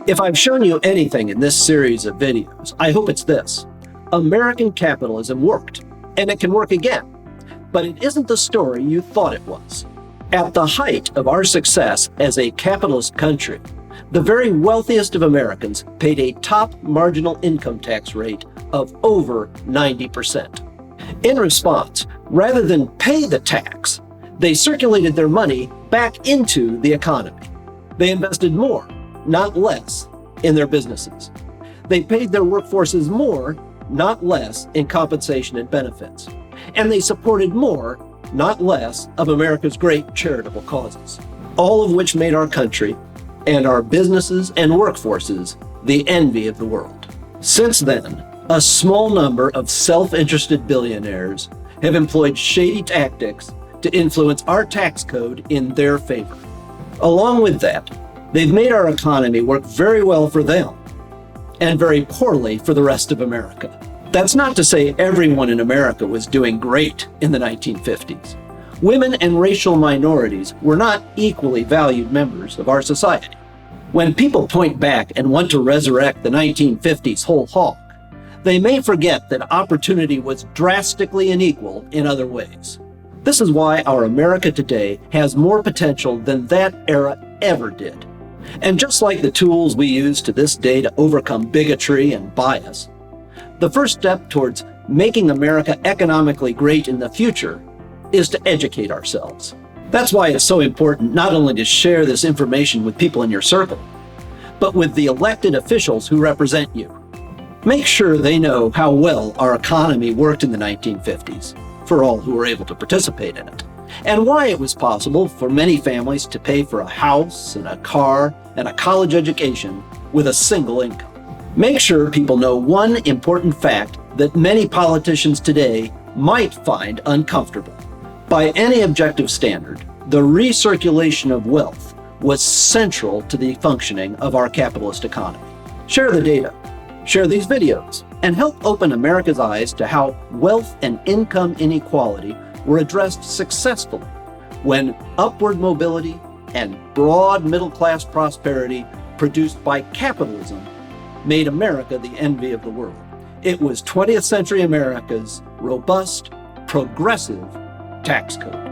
If I've shown you anything in this series of videos, I hope it's this. American capitalism worked, and it can work again. But it isn't the story you thought it was. At the height of our success as a capitalist country, the very wealthiest of Americans paid a top marginal income tax rate of over 90%. In response, rather than pay the tax, they circulated their money back into the economy. They invested more, not less, in their businesses. They paid their workforces more, not less, in compensation and benefits. And they supported more, not less, of America's great charitable causes, all of which made our country and our businesses and workforces the envy of the world. Since then, a small number of self-interested billionaires have employed shady tactics to influence our tax code in their favor. Along with that, they've made our economy work very well for them and very poorly for the rest of America. That's not to say everyone in America was doing great in the 1950s. Women and racial minorities were not equally valued members of our society. When people point back and want to resurrect the 1950s whole hog, they may forget that opportunity was drastically unequal in other ways. This is why our America today has more potential than that era ever did. And just like the tools we use to this day to overcome bigotry and bias, the first step towards making America economically great in the future is to educate ourselves. That's why it's so important not only to share this information with people in your circle, but with the elected officials who represent you. Make sure they know how well our economy worked in the 1950s, for all who were able to participate in it, and why it was possible for many families to pay for a house and a car and a college education with a single income. Make sure people know one important fact that many politicians today might find uncomfortable. By any objective standard, the recirculation of wealth was central to the functioning of our capitalist economy. Share the data, share these videos, and help open America's eyes to how wealth and income inequality were addressed successfully when upward mobility and broad middle-class prosperity produced by capitalism made America the envy of the world. It was 20th century America's robust, progressive tax code.